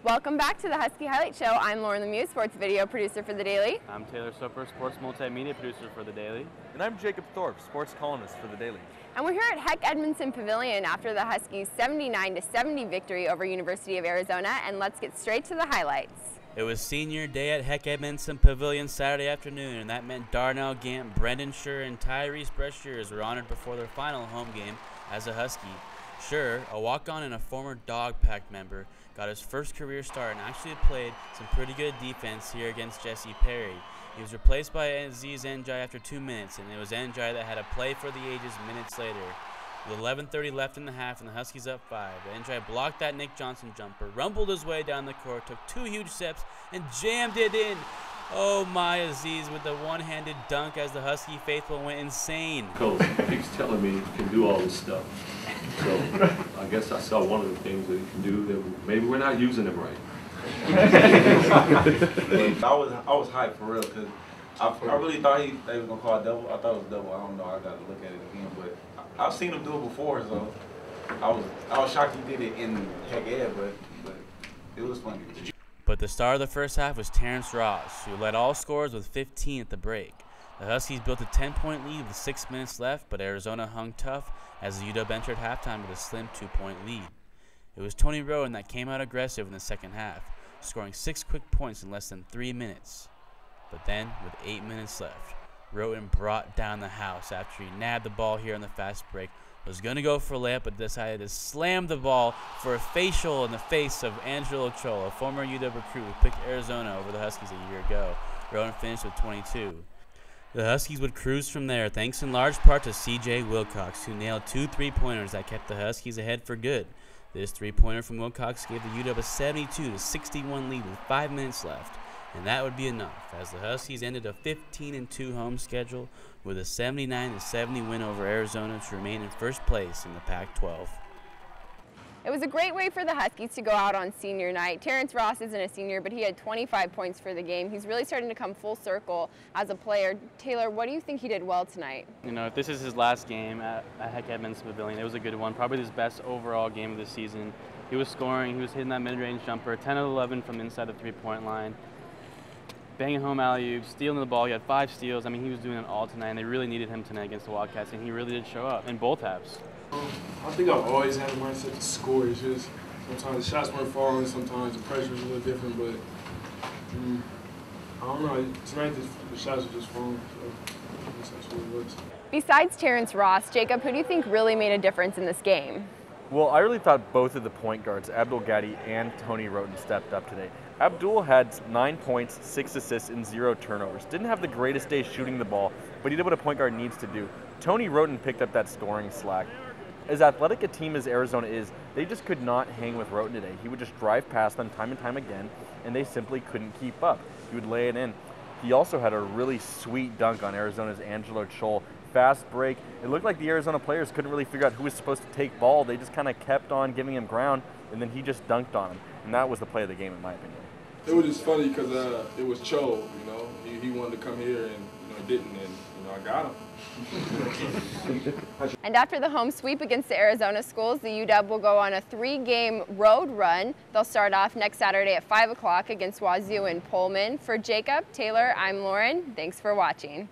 Welcome back to the Husky Highlight Show. I'm Lauren LeMieux, sports video producer for The Daily. I'm Taylor Soper, sports multimedia producer for The Daily. And I'm Jacob Thorpe, sports columnist for The Daily. And we're here at Hec Edmundson Pavilion after the Huskies' 79-70 victory over University of Arizona, and let's get straight to the highlights. It was senior day at Hec Edmundson Pavilion Saturday afternoon, and that meant Darnell Gant, Brendan Schur, and Tyrese Brashears were honored before their final home game as a Husky. Schur, a walk-on and a former Dog Pack member, got his first career start and actually played some pretty good defense here against Jesse Perry. He was replaced by Aziz N'Diaye after 2 minutes, and it was N'Diaye that had a play for the ages minutes later. With 11:30 left in the half and the Huskies up 5, N'Diaye blocked that Nick Johnson jumper, rumbled his way down the court, took 2 huge steps, and jammed it in. Oh my, Aziz with the one-handed dunk as the Husky faithful went insane. Coach keeps telling me he can do all this stuff. So I guess I saw one of the things that he can do that maybe we're not using him right. I was hyped for real because I really thought they was gonna call it double. I thought it was double. I don't know. I got to look at it again, but I've seen him do it before, so I was shocked he did it in Hec Ed, but it was funny. But the star of the first half was Terrence Ross, who led all scorers with 15 at the break. The Huskies built a 10-point lead with 6 minutes left, but Arizona hung tough as the UW entered halftime with a slim 2-point lead. It was Tony Wroten that came out aggressive in the second half, scoring 6 quick points in less than 3 minutes. But then, with 8 minutes left, Wroten brought down the house after he nabbed the ball here on the fast break, was going to go for a layup, but decided to slam the ball for a facial in the face of Angelo Chol, a former UW recruit who picked Arizona over the Huskies a year ago. Wroten finished with 22. The Huskies would cruise from there, thanks in large part to C.J. Wilcox, who nailed 2 3-pointers that kept the Huskies ahead for good. This 3-pointer from Wilcox gave the UW a 72-61 lead with 5 minutes left, and that would be enough, as the Huskies ended a 15-2 home schedule with a 79-70 win over Arizona to remain in first place in the Pac-12. It was a great way for the Huskies to go out on senior night. Terrence Ross isn't a senior, but he had 25 points for the game. He's really starting to come full circle as a player. Taylor, what do you think he did well tonight? You know, if this is his last game at Hec Edmundson Pavilion, it was a good one. Probably his best overall game of the season. He was scoring, he was hitting that mid-range jumper, 10 of 11 from inside the three-point line. Banging home alley-oops, stealing the ball. He had 5 steals. I mean, he was doing it all tonight, and they really needed him tonight against the Wildcats, and he really did show up in both halves. I think I've always had the mindset to score. It's just sometimes the shots weren't falling, sometimes the pressure was a little different, but I don't know. Tonight the shots were just falling, so I guess that's what it was. Besides Terrence Ross, Jacob, who do you think really made a difference in this game? Well, I really thought both of the point guards, Abdul Gaddy and Tony Wroten, stepped up today. Abdul had 9 points, 6 assists, and 0 turnovers. Didn't have the greatest day shooting the ball, but he did what a point guard needs to do. Tony Wroten picked up that scoring slack. As athletic a team as Arizona is, they just could not hang with Wroten today. He would just drive past them time and time again, and they simply couldn't keep up. He would lay it in. He also had a really sweet dunk on Arizona's Angelo Chol. Fast break. It looked like the Arizona players couldn't really figure out who was supposed to take ball. They just kind of kept on giving him ground, and then he just dunked on him. And that was the play of the game, in my opinion. It was just funny because it was Cho, you know. He wanted to come here and didn't, and I got him. And after the home sweep against the Arizona schools, the UW will go on a 3-game road run. They'll start off next Saturday at 5 o'clock against Wazoo in Pullman. For Jacob, Taylor, I'm Lauren. Thanks for watching.